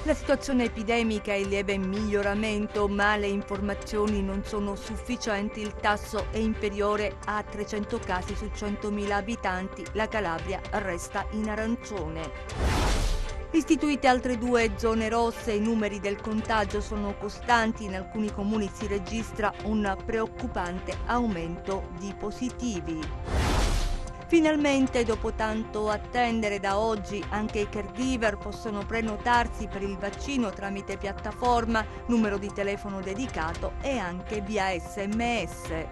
La situazione epidemica è in lieve miglioramento, ma le informazioni non sono sufficienti. Il tasso è inferiore a 300 casi su 100.000 abitanti. La Calabria resta in arancione. Istituite altre 2 zone rosse, i numeri del contagio sono costanti, in alcuni comuni si registra un preoccupante aumento di positivi. Finalmente, dopo tanto attendere, da oggi anche i caregiver possono prenotarsi per il vaccino tramite piattaforma, numero di telefono dedicato e anche via SMS.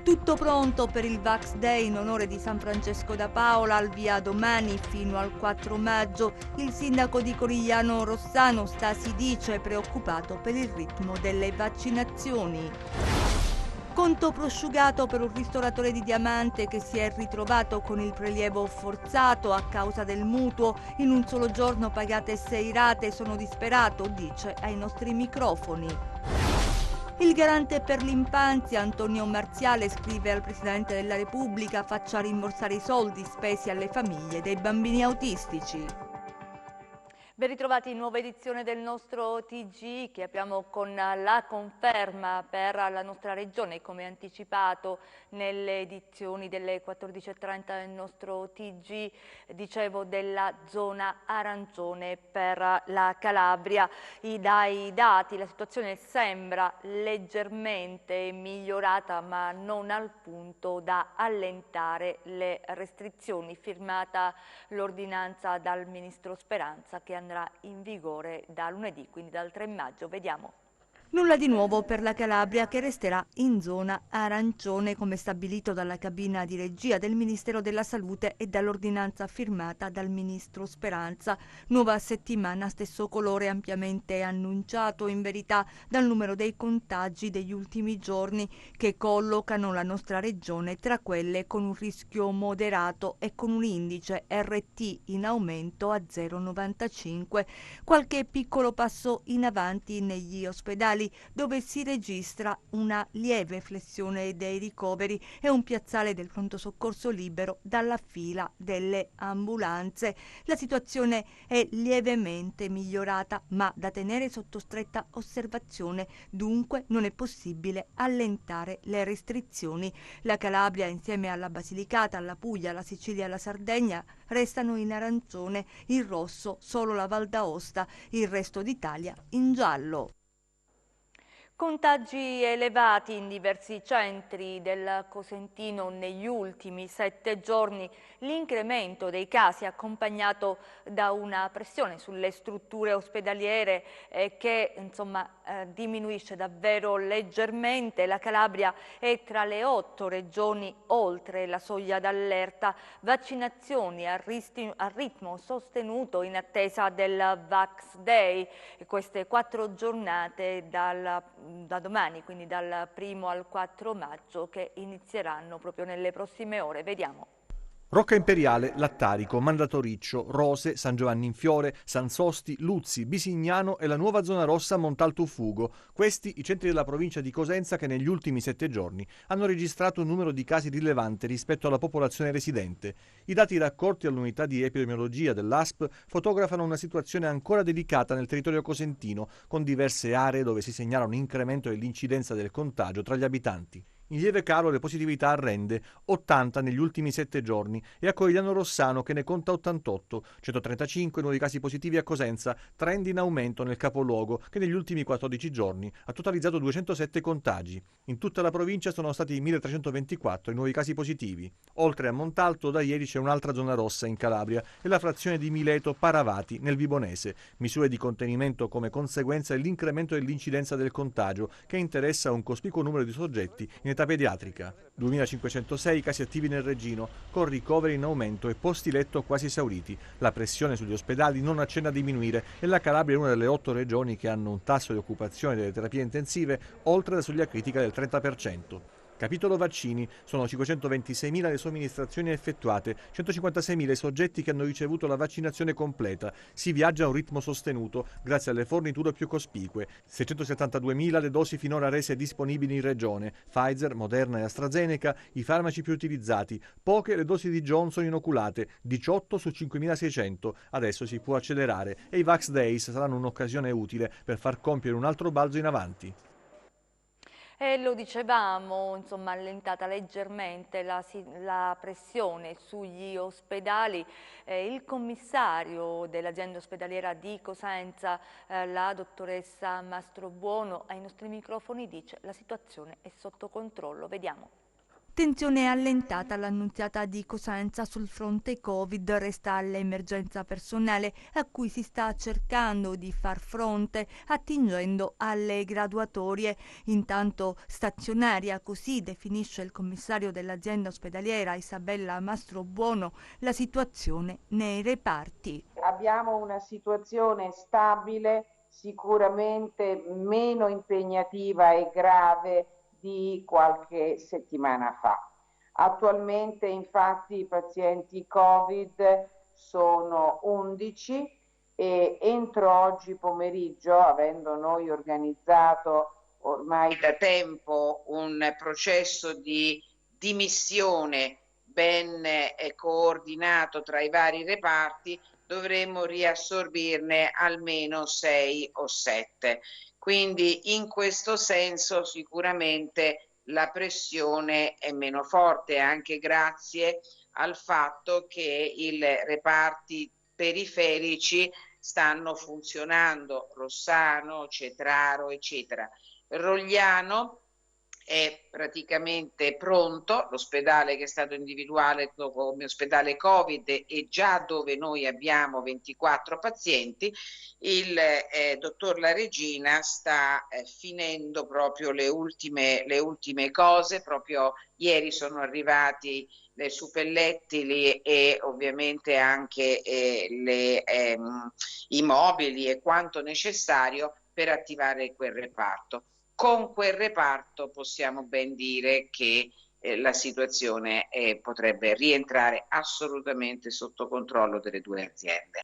Tutto pronto per il Vax Day in onore di San Francesco da Paola, al via domani fino al 4 maggio. Il sindaco di Corigliano Rossano Stasi dice è preoccupato per il ritmo delle vaccinazioni. Conto prosciugato per un ristoratore di Diamante che si è ritrovato con il prelievo forzato a causa del mutuo. In un solo giorno pagate 6 rate, sono disperato, dice ai nostri microfoni. Il garante per l'infanzia Antonio Marziale scrive al Presidente della Repubblica faccia rimborsare i soldi spesi alle famiglie dei bambini autistici. Ben ritrovati in nuova edizione del nostro TG che apriamo con la conferma per la nostra regione, come anticipato nelle edizioni delle 14.30 del nostro TG, dicevo della zona arancione per la Calabria. Dai dati la situazione sembra leggermente migliorata, ma non al punto da allentare le restrizioni. Firmata l'ordinanza dal Ministro Speranza che andrà in vigore da lunedì, quindi dal 3 maggio. Vediamo. Nulla di nuovo per la Calabria, che resterà in zona arancione come stabilito dalla cabina di regia del Ministero della Salute e dall'ordinanza firmata dal Ministro Speranza. Nuova settimana, stesso colore ampiamente annunciato in verità dal numero dei contagi degli ultimi giorni che collocano la nostra regione tra quelle con un rischio moderato e con un indice RT in aumento a 0,95. Qualche piccolo passo in avanti negli ospedali, dove si registra una lieve flessione dei ricoveri e un piazzale del pronto soccorso libero dalla fila delle ambulanze. La situazione è lievemente migliorata, ma da tenere sotto stretta osservazione, dunque non è possibile allentare le restrizioni. La Calabria, insieme alla Basilicata, alla Puglia, alla Sicilia e alla Sardegna, restano in arancione, in rosso solo la Val d'Aosta, il resto d'Italia in giallo. Contagi elevati in diversi centri del Cosentino negli ultimi 7 giorni, l'incremento dei casi accompagnato da una pressione sulle strutture ospedaliere che diminuisce davvero leggermente. La Calabria è tra le 8 regioni oltre la soglia d'allerta, vaccinazioni a ritmo sostenuto in attesa del Vax Day, queste 4 giornate da domani, quindi dal 1° al 4 maggio, che inizieranno proprio nelle prossime ore. Vediamo. Rocca Imperiale, Lattarico, Mandatoriccio, Rose, San Giovanni in Fiore, San Sosti, Luzzi, Bisignano e la nuova zona rossa Montalto-Fugo. Questi i centri della provincia di Cosenza che negli ultimi 7 giorni hanno registrato un numero di casi rilevante rispetto alla popolazione residente. I dati raccolti all'unità di epidemiologia dell'ASP fotografano una situazione ancora delicata nel territorio cosentino, con diverse aree dove si segnala un incremento dell'incidenza del contagio tra gli abitanti. In lieve calo le positività a Rende, 80 negli ultimi 7 giorni, e a Corigliano Rossano che ne conta 88, 135 nuovi casi positivi a Cosenza, trend in aumento nel capoluogo che negli ultimi 14 giorni ha totalizzato 207 contagi. In tutta la provincia sono stati 1324 i nuovi casi positivi. Oltre a Montalto, da ieri c'è un'altra zona rossa in Calabria e la frazione di Mileto-Paravati nel Vibonese. Misure di contenimento come conseguenza dell'incremento dell'incidenza del contagio che interessa un cospicuo numero di soggetti in età pediatrica. 2506 casi attivi nel Reggino, con ricoveri in aumento e posti letto quasi esauriti. La pressione sugli ospedali non accenna a diminuire e la Calabria è una delle 8 regioni che hanno un tasso di occupazione delle terapie intensive oltre la soglia critica del 30%. Capitolo vaccini, sono 526.000 le somministrazioni effettuate, 156.000 i soggetti che hanno ricevuto la vaccinazione completa. Si viaggia a un ritmo sostenuto grazie alle forniture più cospicue. 672.000 le dosi finora rese disponibili in regione. Pfizer, Moderna e AstraZeneca, i farmaci più utilizzati. Poche le dosi di Johnson inoculate, 18 su 5.600. Adesso si può accelerare e i Vax Days saranno un'occasione utile per far compiere un altro balzo in avanti. E lo dicevamo, insomma, allentata leggermente la pressione sugli ospedali. Il commissario dell'azienda ospedaliera di Cosenza, la dottoressa Mastrobuono, ai nostri microfoni dice: la situazione è sotto controllo. Vediamo. Tensione allentata l'annunziata di Cosenza sul fronte Covid, resta l'emergenza personale a cui si sta cercando di far fronte attingendo alle graduatorie. Intanto stazionaria, così definisce il commissario dell'azienda ospedaliera Isabella Mastrobuono la situazione nei reparti. Abbiamo una situazione stabile, sicuramente meno impegnativa e grave di qualche settimana fa. Attualmente infatti i pazienti Covid sono 11 e entro oggi pomeriggio, avendo noi organizzato ormai da tempo un processo di dimissione ben coordinato tra i vari reparti, dovremo riassorbirne almeno 6 o 7. Quindi in questo senso sicuramente la pressione è meno forte, anche grazie al fatto che i reparti periferici stanno funzionando, Rossano, Cetraro, eccetera. Rogliano è praticamente pronto, l'ospedale che è stato individuato come ospedale Covid e già dove noi abbiamo 24 pazienti. Il dottor La Regina sta finendo proprio le ultime cose. Proprio ieri sono arrivati le suppellettili e ovviamente anche i mobili e quanto necessario per attivare quel reparto. Con quel reparto possiamo ben dire che la situazione potrebbe rientrare assolutamente sotto controllo delle due aziende.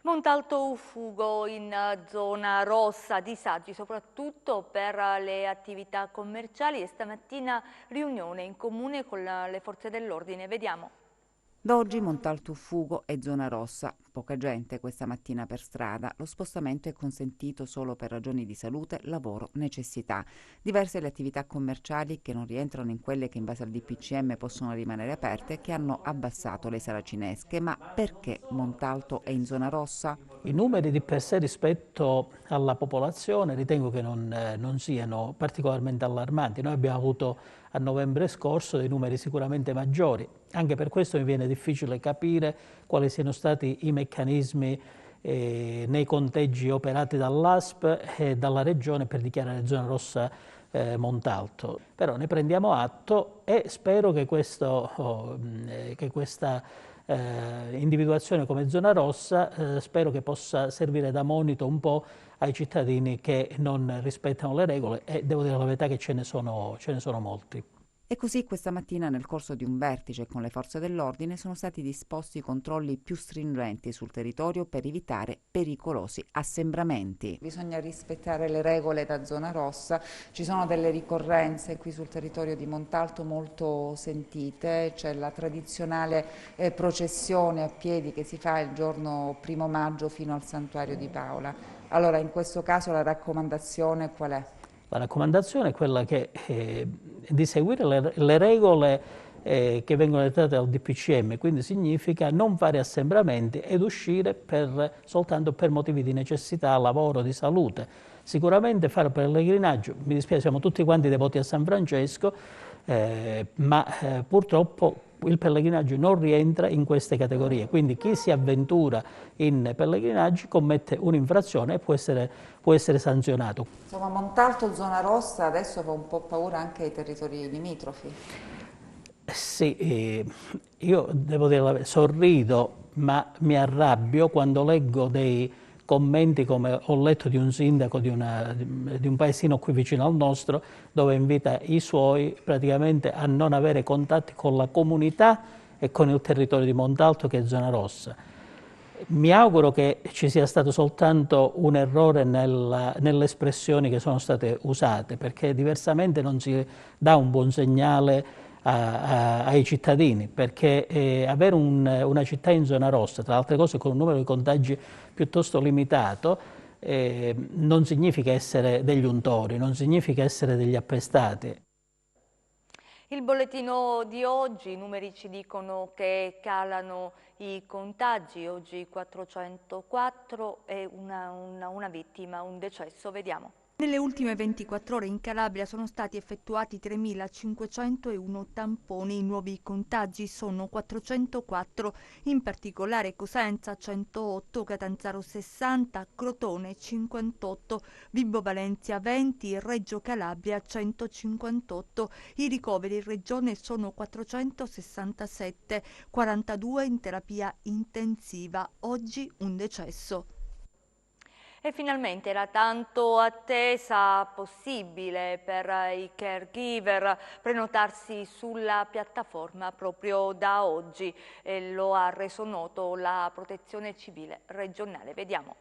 Montalto Ufugo in zona rossa, disagi soprattutto per le attività commerciali e stamattina riunione in comune con le forze dell'ordine. Vediamo. Da oggi Montalto Ufugo è zona rossa, poca gente questa mattina per strada, lo spostamento è consentito solo per ragioni di salute, lavoro, necessità. Diverse le attività commerciali che non rientrano in quelle che in base al DPCM possono rimanere aperte, che hanno abbassato le saracinesche. Ma perché Montalto è in zona rossa? I numeri di per sé rispetto alla popolazione ritengo che non siano particolarmente allarmanti. Noi abbiamo avuto a novembre scorso dei numeri sicuramente maggiori. Anche per questo mi viene difficile capire quali siano stati i meccanismi nei conteggi operati dall'ASP e dalla Regione per dichiarare zona rossa Montalto. Però ne prendiamo atto e spero che questa individuazione come zona rossa spero che possa servire da monito un po' ai cittadini che non rispettano le regole, e devo dire la verità che ce ne sono molti. E così questa mattina nel corso di un vertice con le forze dell'ordine sono stati disposti controlli più stringenti sul territorio per evitare pericolosi assembramenti. Bisogna rispettare le regole da zona rossa, ci sono delle ricorrenze qui sul territorio di Montalto molto sentite, c'è la tradizionale processione a piedi che si fa il giorno 1° maggio fino al Santuario di Paola. Allora in questo caso la raccomandazione qual è? La raccomandazione è quella di seguire le regole che vengono dettate dal DPCM, quindi significa non fare assembramenti ed uscire soltanto per motivi di necessità, lavoro, di salute. Sicuramente fare pellegrinaggio, mi dispiace, siamo tutti quanti devoti a San Francesco, ma purtroppo il pellegrinaggio non rientra in queste categorie, quindi chi si avventura in pellegrinaggi commette un'infrazione e può essere sanzionato. Insomma, Montalto, zona rossa, adesso fa un po' paura anche ai territori limitrofi. Sì, io devo dire sorrido, ma mi arrabbio quando leggo dei commenti come ho letto di un sindaco di un paesino qui vicino al nostro, dove invita i suoi praticamente a non avere contatti con la comunità e con il territorio di Montalto, che è zona rossa. Mi auguro che ci sia stato soltanto un errore nelle espressioni che sono state usate, perché diversamente non si dà un buon segnale ai cittadini, perché avere una città in zona rossa, tra le altre cose con un numero di contagi piuttosto limitato, non significa essere degli untori, non significa essere degli appestati. Il bollettino di oggi, i numeri ci dicono che calano i contagi, oggi 404 e una vittima, un decesso, vediamo. Nelle ultime 24 ore in Calabria sono stati effettuati 3.501 tamponi, i nuovi contagi sono 404, in particolare Cosenza 108, Catanzaro 60, Crotone 58, Vibo Valentia 20, Reggio Calabria 158, i ricoveri in regione sono 467, 42 in terapia intensiva, oggi un decesso. E finalmente la tanto attesa possibile per i caregiver prenotarsi sulla piattaforma proprio da oggi, lo ha reso noto la Protezione Civile regionale. Vediamo.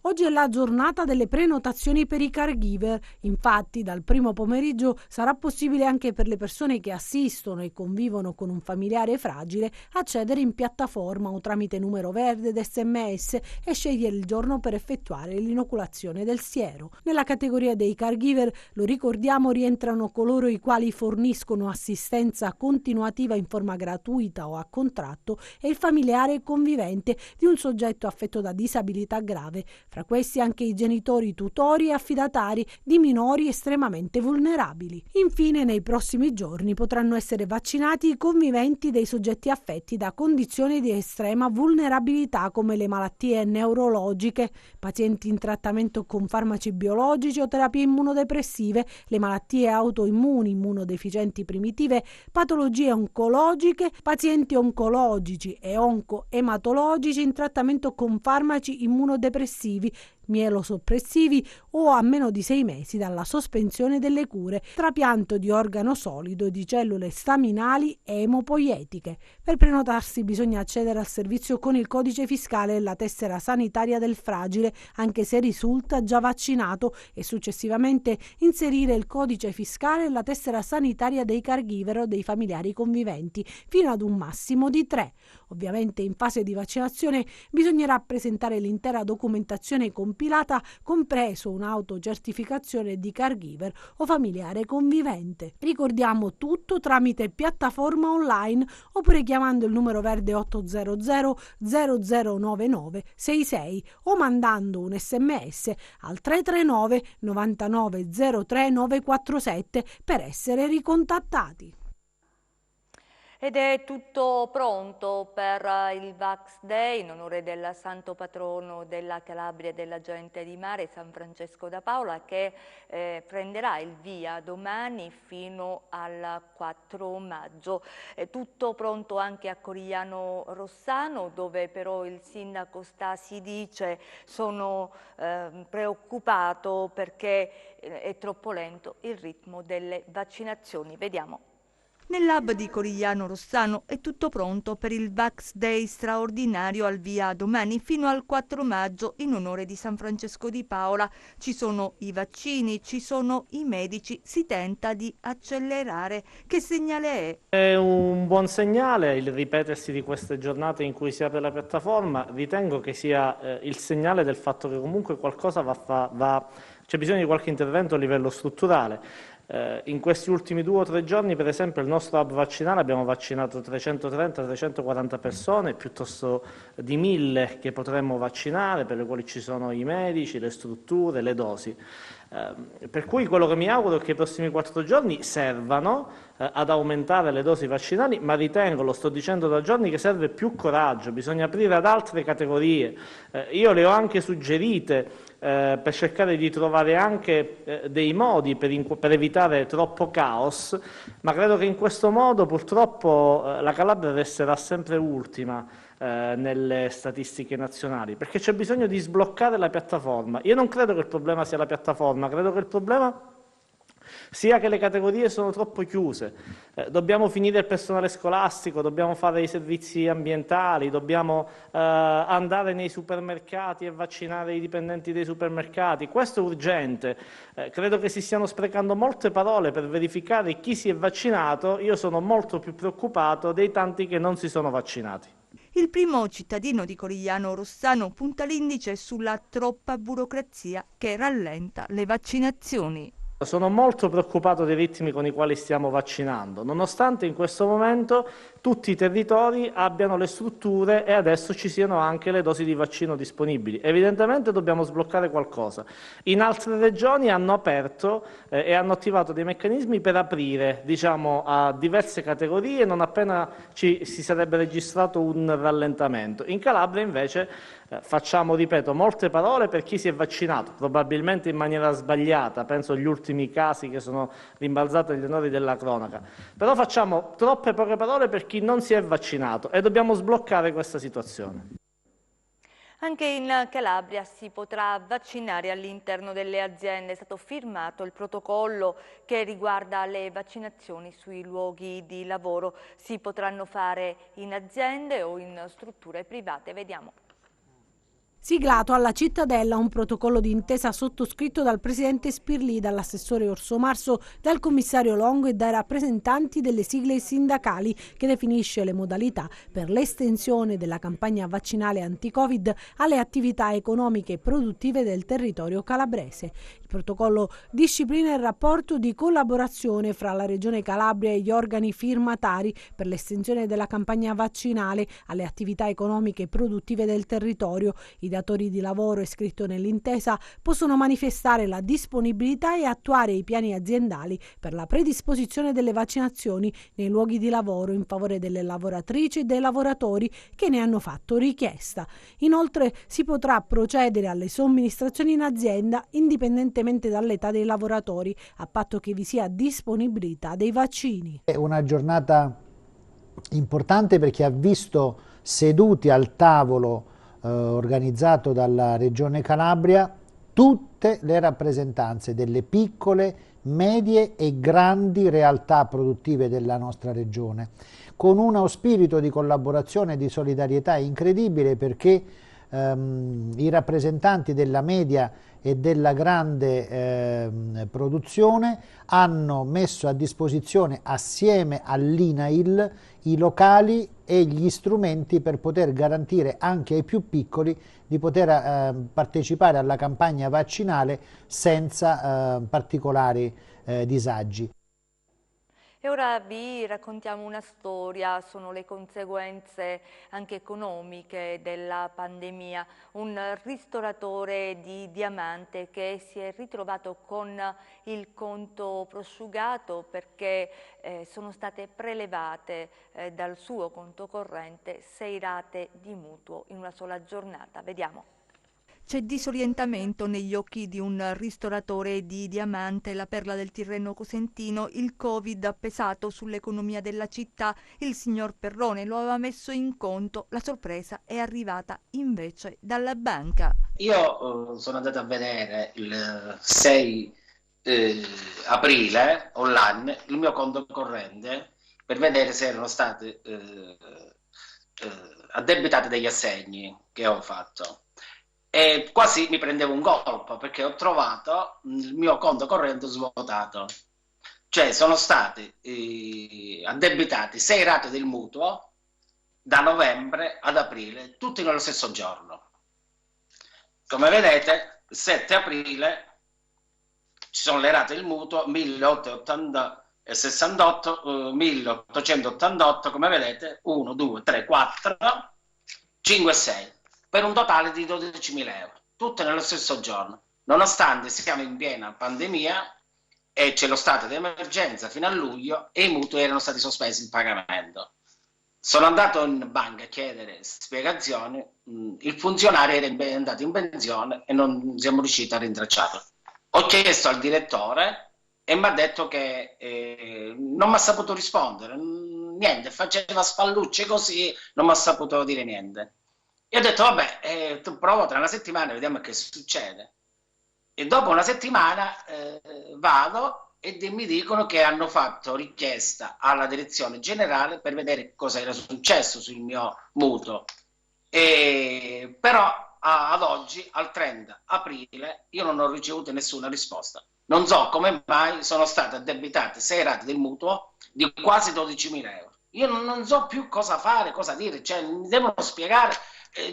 Oggi è la giornata delle prenotazioni per i caregiver, infatti dal primo pomeriggio sarà possibile anche per le persone che assistono e convivono con un familiare fragile accedere in piattaforma o tramite numero verde ed SMS e scegliere il giorno per effettuare l'inoculazione del siero. Nella categoria dei caregiver, lo ricordiamo, rientrano coloro i quali forniscono assistenza continuativa in forma gratuita o a contratto e il familiare convivente di un soggetto affetto da disabilità grave. Fra questi anche i genitori, tutori e affidatari di minori estremamente vulnerabili. Infine, nei prossimi giorni potranno essere vaccinati i conviventi dei soggetti affetti da condizioni di estrema vulnerabilità come le malattie neurologiche, pazienti in trattamento con farmaci biologici o terapie immunodepressive, le malattie autoimmuni, immunodeficienti primitive, patologie oncologiche, pazienti oncologici e oncoematologici in trattamento con farmaci immunodepressivi, mielosoppressivi o a meno di 6 mesi dalla sospensione delle cure, trapianto di organo solido e di cellule staminali e emopoietiche. Per prenotarsi bisogna accedere al servizio con il codice fiscale e la tessera sanitaria del fragile, anche se risulta già vaccinato, e successivamente inserire il codice fiscale e la tessera sanitaria dei caregiver o dei familiari conviventi, fino ad un massimo di 3. Ovviamente in fase di vaccinazione bisognerà presentare l'intera documentazione compilata, compreso un'autocertificazione di caregiver o familiare convivente. Ricordiamo tutto tramite piattaforma online oppure chiamando il numero verde 800 0099 66 o mandando un SMS al 339 99 03 947 per essere ricontattati. Ed è tutto pronto per il Vax Day in onore del santo patrono della Calabria e della gente di mare, San Francesco da Paola, che prenderà il via domani fino al 4 maggio. È tutto pronto anche a Corigliano Rossano, dove però il sindaco Stasi dice: sono preoccupato perché è troppo lento il ritmo delle vaccinazioni. Vediamo. Nell'hub di Corigliano Rossano è tutto pronto per il Vax Day straordinario al via domani fino al 4 maggio in onore di San Francesco di Paola. Ci sono i vaccini, ci sono i medici, si tenta di accelerare. Che segnale è? È un buon segnale il ripetersi di queste giornate in cui si apre la piattaforma. Ritengo che sia il segnale del fatto che comunque qualcosa c'è bisogno di qualche intervento a livello strutturale. In questi ultimi 2 o 3 giorni, per esempio, il nostro hub vaccinale abbiamo vaccinato 330-340 persone, piuttosto di 1000 che potremmo vaccinare, per le quali ci sono i medici, le strutture, le dosi. Per cui quello che mi auguro è che i prossimi 4 giorni servano ad aumentare le dosi vaccinali, ma ritengo, lo sto dicendo da giorni, che serve più coraggio, bisogna aprire ad altre categorie. Io le ho anche suggerite per cercare di trovare anche dei modi per evitare troppo caos, ma credo che in questo modo purtroppo la Calabria resterà sempre ultima. nelle statistiche nazionali, perché c'è bisogno di sbloccare la piattaforma. Io non credo che il problema sia la piattaforma, credo che il problema sia che le categorie sono troppo chiuse. Dobbiamo finire il personale scolastico, dobbiamo fare i servizi ambientali, dobbiamo andare nei supermercati e vaccinare i dipendenti dei supermercati. Questo è urgente. Credo che si stiano sprecando molte parole per verificare chi si è vaccinato. Io sono molto più preoccupato dei tanti che non si sono vaccinati. Il primo cittadino di Corigliano Rossano punta l'indice sulla troppa burocrazia che rallenta le vaccinazioni. Sono molto preoccupato dei ritmi con i quali stiamo vaccinando, nonostante in questo momento tutti i territori abbiano le strutture e adesso ci siano anche le dosi di vaccino disponibili. Evidentemente dobbiamo sbloccare qualcosa. In altre regioni hanno aperto e hanno attivato dei meccanismi per aprire, diciamo, a diverse categorie non appena si sarebbe registrato un rallentamento. In Calabria invece facciamo, ripeto, molte parole per chi si è vaccinato, probabilmente in maniera sbagliata, penso agli ultimi casi che sono rimbalzati agli onori della cronaca, però facciamo troppe poche parole per chi non si è vaccinato e dobbiamo sbloccare questa situazione. Anche in Calabria si potrà vaccinare all'interno delle aziende. È stato firmato il protocollo che riguarda le vaccinazioni sui luoghi di lavoro. Si potranno fare in aziende o in strutture private. Vediamo. Siglato alla Cittadella un protocollo d'intesa sottoscritto dal presidente Spirlì, dall'assessore Orso Marso, dal commissario Longo e dai rappresentanti delle sigle sindacali, che definisce le modalità per l'estensione della campagna vaccinale anti-Covid alle attività economiche e produttive del territorio calabrese. Il protocollo disciplina il rapporto di collaborazione fra la Regione Calabria e gli organi firmatari per l'estensione della campagna vaccinale alle attività economiche e produttive del territorio. I datori di lavoro, è scritto nell'intesa, possono manifestare la disponibilità e attuare i piani aziendali per la predisposizione delle vaccinazioni nei luoghi di lavoro in favore delle lavoratrici e dei lavoratori che ne hanno fatto richiesta. Inoltre si potrà procedere alle somministrazioni in azienda indipendentemente dall'età dei lavoratori, a patto che vi sia disponibilità dei vaccini. È una giornata importante perché ha visto seduti al tavolo organizzato dalla Regione Calabria tutte le rappresentanze delle piccole, medie e grandi realtà produttive della nostra regione, con uno spirito di collaborazione e di solidarietà incredibile, perché i rappresentanti della media e della grande produzione hanno messo a disposizione, assieme all'INAIL, i locali e gli strumenti per poter garantire anche ai più piccoli di poter partecipare alla campagna vaccinale senza particolari disagi. E ora vi raccontiamo una storia, sono le conseguenze anche economiche della pandemia. Un ristoratore di Diamante che si è ritrovato con il conto prosciugato perché sono state prelevate dal suo conto corrente 6 rate di mutuo in una sola giornata. Vediamo. C'è disorientamento negli occhi di un ristoratore di Diamante, la perla del Tirreno cosentino. Il Covid ha pesato sull'economia della città. Il signor Perrone lo aveva messo in conto. La sorpresa è arrivata invece dalla banca. Io sono andato a vedere il 6 aprile online il mio conto corrente per vedere se erano state addebitate degli assegni che ho fatto. E quasi mi prendevo un colpo perché ho trovato il mio conto corrente svuotato, cioè sono stati addebitati 6 rate del mutuo da novembre ad aprile, tutti nello stesso giorno. Come vedete, il 7 aprile ci sono le rate del mutuo 1868, 1888, come vedete 1, 2, 3, 4, 5 e 6. Per un totale di 12.000 euro, tutte nello stesso giorno, nonostante siamo in piena pandemia e c'è lo stato di emergenza fino a luglio e i mutui erano stati sospesi il pagamento. Sono andato in banca a chiedere spiegazioni, il funzionario era andato in pensione e non siamo riusciti a rintracciarlo. Ho chiesto al direttore e mi ha detto che non mi ha saputo rispondere, niente, faceva spallucce così, non mi ha saputo dire niente. E ho detto, vabbè, tu provo tra una settimana, vediamo che succede. E dopo una settimana vado e mi dicono che hanno fatto richiesta alla direzione generale per vedere cosa era successo sul mio mutuo. Però ad oggi, al 30 aprile, io non ho ricevuto nessuna risposta. Non so come mai sono state addebitate 6 rate del mutuo di quasi 12.000 euro. Io non so più cosa fare, cosa dire, cioè mi devono spiegare.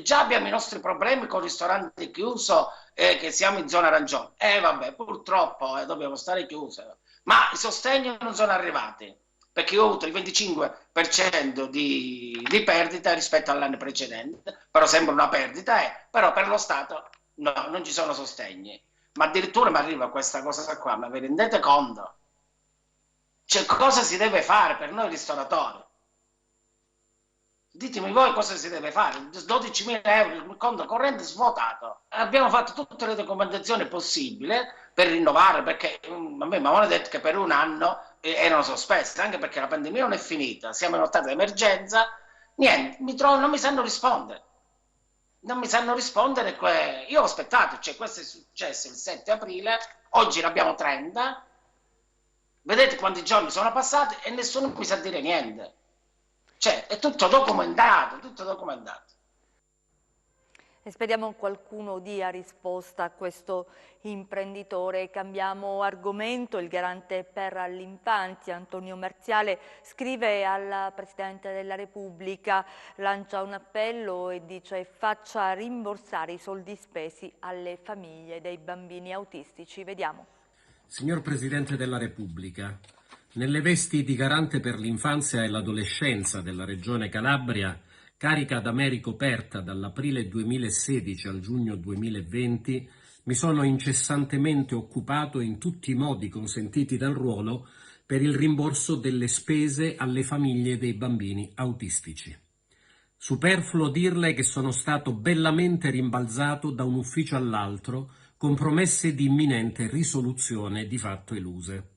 Già abbiamo i nostri problemi con il ristorante chiuso, che siamo in zona arancione. Vabbè, purtroppo dobbiamo stare chiusi. Ma i sostegni non sono arrivati, perché io ho avuto il 25% di perdita rispetto all'anno precedente, però sembra una perdita, però per lo Stato no, non ci sono sostegni. Ma addirittura mi arriva questa cosa qua, ma vi rendete conto? Cioè, cosa si deve fare per noi ristoratori? Ditemi voi cosa si deve fare. 12.000 euro il conto corrente svuotato. Abbiamo fatto tutte le documentazioni possibili per rinnovare, perché a me mi avevano detto che per un anno erano sospese, anche perché la pandemia non è finita, siamo in stato di emergenza. Niente, non mi sanno rispondere. Non mi sanno rispondere. Io ho aspettato, cioè questo è successo il 7 aprile, oggi ne abbiamo 30. Vedete quanti giorni sono passati e nessuno mi sa dire niente. Cioè, è tutto documentato, tutto documentato. E speriamo qualcuno dia risposta a questo imprenditore. Cambiamo argomento. Il garante per l'infanzia Antonio Marziale scrive al Presidente della Repubblica, lancia un appello e dice: faccia rimborsare i soldi spesi alle famiglie dei bambini autistici. Vediamo. Signor Presidente della Repubblica, nelle vesti di garante per l'infanzia e l'adolescenza della Regione Calabria, carica da me ricoperta dall'aprile 2016 al giugno 2020, mi sono incessantemente occupato in tutti i modi consentiti dal ruolo per il rimborso delle spese alle famiglie dei bambini autistici. Superfluo dirle che sono stato bellamente rimbalzato da un ufficio all'altro con promesse di imminente risoluzione di fatto eluse.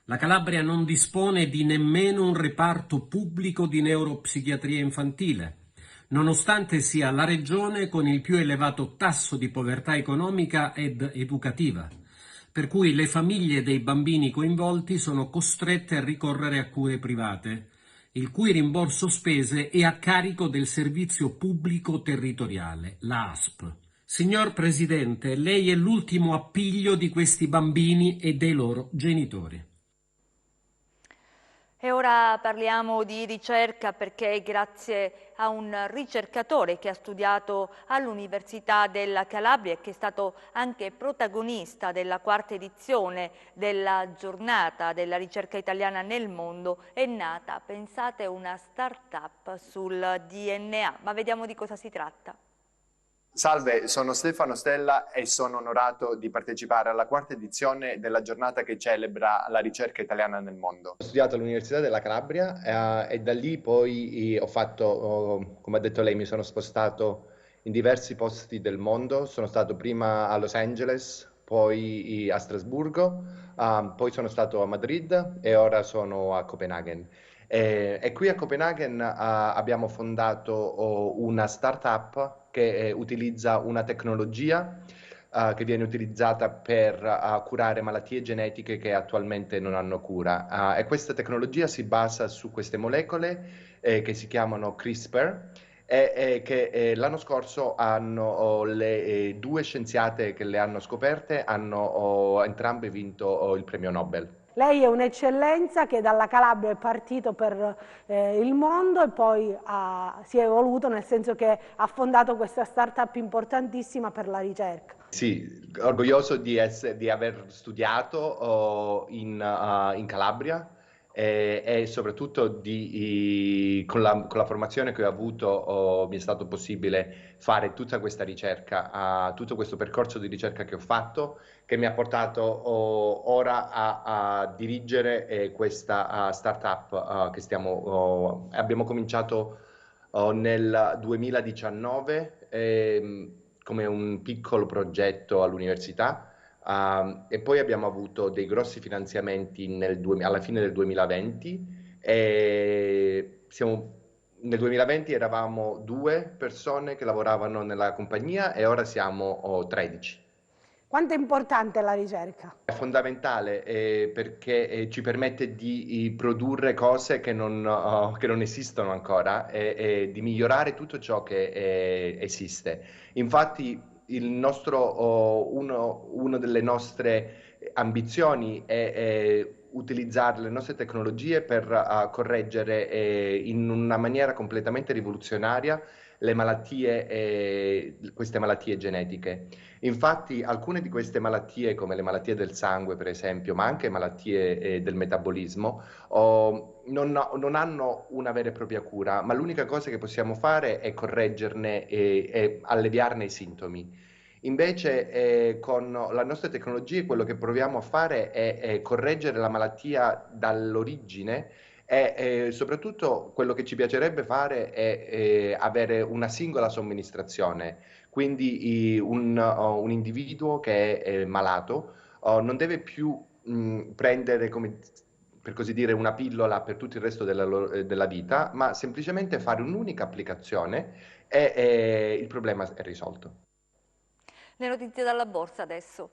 La Calabria non dispone di nemmeno un reparto pubblico di neuropsichiatria infantile, nonostante sia la regione con il più elevato tasso di povertà economica ed educativa, per cui le famiglie dei bambini coinvolti sono costrette a ricorrere a cure private, il cui rimborso spese è a carico del Servizio Pubblico Territoriale, la ASP. Signor Presidente, lei è l'ultimo appiglio di questi bambini e dei loro genitori. E ora parliamo di ricerca, perché grazie a un ricercatore che ha studiato all'Università della Calabria e che è stato anche protagonista della 4ª edizione della giornata della ricerca italiana nel mondo, è nata, pensate, una start-up sul DNA. Ma vediamo di cosa si tratta. Salve, sono Stefano Stella e sono onorato di partecipare alla 4ª edizione della giornata che celebra la ricerca italiana nel mondo. Ho studiato all'Università della Calabria e da lì poi ho fatto, come ha detto lei, mi sono spostato in diversi posti del mondo. Sono stato prima a Los Angeles, poi a Strasburgo, poi sono stato a Madrid e ora sono a Copenaghen. E qui a Copenaghen abbiamo fondato una startup che utilizza una tecnologia che viene utilizzata per curare malattie genetiche che attualmente non hanno cura. E questa tecnologia si basa su queste molecole che si chiamano CRISPR e che l'anno scorso hanno le 2 scienziate che le hanno scoperte hanno entrambe vinto il premio Nobel. Lei è un'eccellenza che dalla Calabria è partito per il mondo e poi si è evoluto, nel senso che ha fondato questa startup importantissima per la ricerca. Sì, orgoglioso di aver studiato in Calabria e soprattutto con la formazione che ho avuto mi è stato possibile fare tutta questa ricerca, tutto questo percorso di ricerca che ho fatto, che mi ha portato ora a dirigere questa startup che abbiamo cominciato nel 2019 come un piccolo progetto all'università. E poi abbiamo avuto dei grossi finanziamenti alla fine del 2020 Nel 2020 eravamo 2 persone che lavoravano nella compagnia e ora siamo 13. Quanto è importante la ricerca? È fondamentale perché ci permette di produrre cose che non esistono ancora e di migliorare tutto ciò che esiste. Infatti una delle nostre ambizioni è utilizzare le nostre tecnologie per correggere in una maniera completamente rivoluzionaria queste malattie genetiche. Infatti alcune di queste malattie, come le malattie del sangue per esempio, ma anche malattie del metabolismo, non hanno una vera e propria cura, ma l'unica cosa che possiamo fare è correggerne e alleviarne i sintomi. Invece con la nostra tecnologia quello che proviamo a fare è correggere la malattia dall'origine e soprattutto quello che ci piacerebbe fare è avere una singola somministrazione, quindi un individuo che è malato non deve più prendere, come per così dire, una pillola per tutto il resto della vita, ma semplicemente fare un'unica applicazione e il problema è risolto. Le notizie dalla borsa adesso.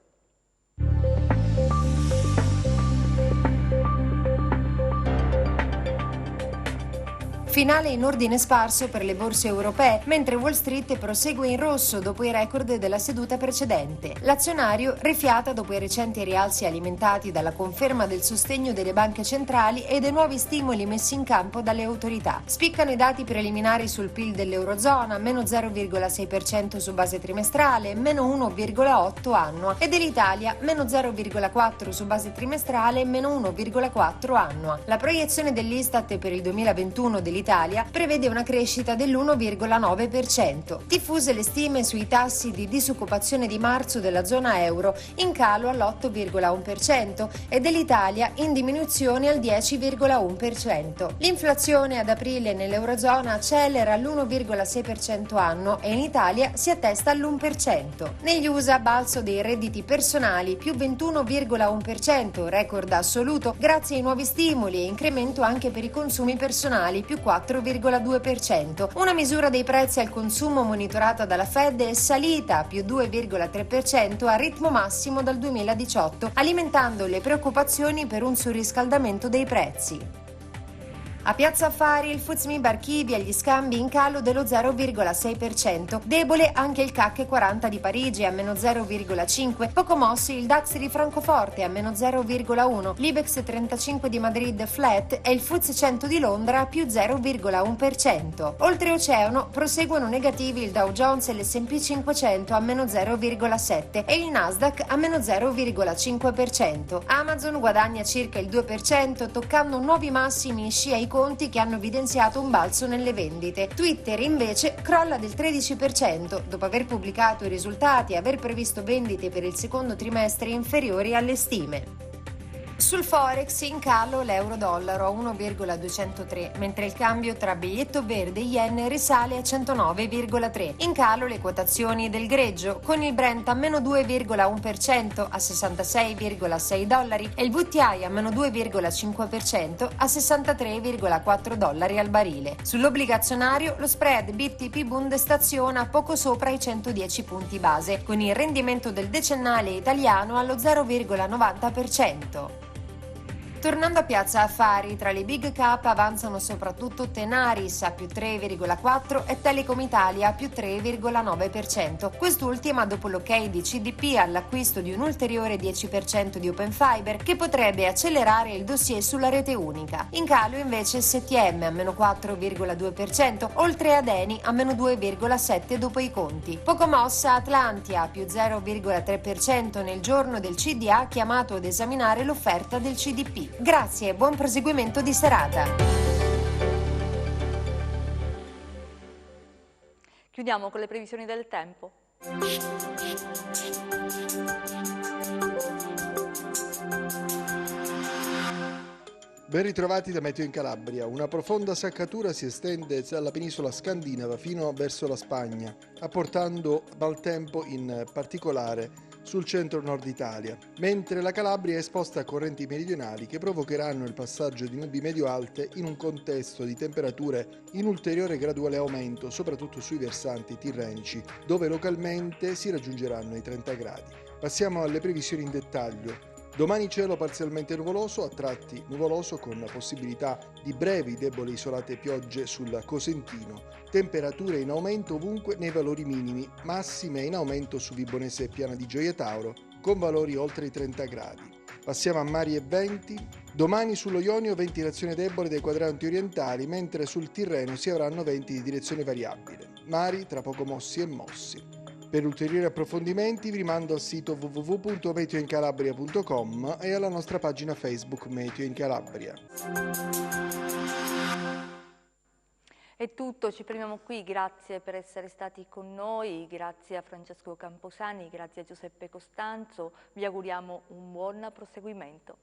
Finale in ordine sparso per le borse europee, mentre Wall Street prosegue in rosso dopo i record della seduta precedente. L'azionario rifiata dopo i recenti rialzi alimentati dalla conferma del sostegno delle banche centrali e dei nuovi stimoli messi in campo dalle autorità. Spiccano i dati preliminari sul PIL dell'Eurozona, meno 0,6% su base trimestrale, meno 1,8% annua, e dell'Italia, meno 0,4% su base trimestrale e meno 1,4% annua. La proiezione dell'Istat per il 2021 dell'Italia prevede una crescita dell'1,9%. Diffuse le stime sui tassi di disoccupazione di marzo della zona euro, in calo all'8,1% e dell'Italia in diminuzione al 10,1%. L'inflazione ad aprile nell'Eurozona accelera all'1,6% annuo e in Italia si attesta all'1%. Negli USA balzo dei redditi personali più 21,1%, record assoluto grazie ai nuovi stimoli e incremento anche per i consumi personali più 4,2%. Una misura dei prezzi al consumo monitorata dalla Fed è salita a più 2,3% a ritmo massimo dal 2018, alimentando le preoccupazioni per un surriscaldamento dei prezzi. A Piazza Affari il FTSE MIB archivia gli scambi in calo dello 0,6%, debole anche il CAC 40 di Parigi a meno 0,5%, poco mossi il DAX di Francoforte a meno 0,1%, l'Ibex 35 di Madrid flat e il FTSE 100 di Londra a più 0,1%. Oltreoceano proseguono negativi il Dow Jones e l'S&P 500 a meno 0,7% e il Nasdaq a meno 0,5%. Amazon guadagna circa il 2%, toccando nuovi massimi in scia ai conti che hanno evidenziato un balzo nelle vendite. Twitter invece crolla del 13% dopo aver pubblicato i risultati e aver previsto vendite per il secondo trimestre inferiori alle stime. Sul Forex in calo l'euro-dollaro a 1,203, mentre il cambio tra biglietto verde e yen risale a 109,3. In calo le quotazioni del greggio, con il Brent a meno 2,1% a $66,6 e il WTI a meno 2,5% a $63,4 al barile. Sull'obbligazionario lo spread BTP Bund staziona poco sopra i 110 punti base, con il rendimento del decennale italiano allo 0,90%. Tornando a Piazza Affari, tra le big cap avanzano soprattutto Tenaris a più 3,4% e Telecom Italia a più 3,9%. Quest'ultima dopo l'ok di CDP all'acquisto di un ulteriore 10% di Open Fiber che potrebbe accelerare il dossier sulla rete unica. In calo invece STM a meno 4,2%, oltre ad Eni a meno 2,7% dopo i conti. Poco mossa Atlantia a più 0,3% nel giorno del CDA chiamato ad esaminare l'offerta del CDP. Grazie e buon proseguimento di serata. Chiudiamo con le previsioni del tempo. Ben ritrovati da Meteo in Calabria. Una profonda seccatura si estende dalla penisola scandinava fino verso la Spagna, apportando maltempo in particolare sul centro-nord Italia, mentre la Calabria è esposta a correnti meridionali che provocheranno il passaggio di nubi medio-alte in un contesto di temperature in ulteriore graduale aumento, soprattutto sui versanti tirrenici, dove localmente si raggiungeranno i 30 gradi. Passiamo alle previsioni in dettaglio. Domani cielo parzialmente nuvoloso, a tratti nuvoloso con la possibilità di brevi, deboli isolate piogge sul Cosentino. Temperature in aumento ovunque nei valori minimi, massime in aumento su Vibonese e Piana di Gioia Tauro con valori oltre i 30 gradi. Passiamo a mari e venti. Domani sullo Ionio ventilazione debole dei quadranti orientali, mentre sul Tirreno si avranno venti di direzione variabile. Mari tra poco mossi e mossi. Per ulteriori approfondimenti vi rimando al sito www.meteoincalabria.com e alla nostra pagina Facebook Meteo in Calabria. È tutto, ci fermiamo qui, grazie per essere stati con noi, grazie a Francesco Camposani, grazie a Giuseppe Costanzo, vi auguriamo un buon proseguimento.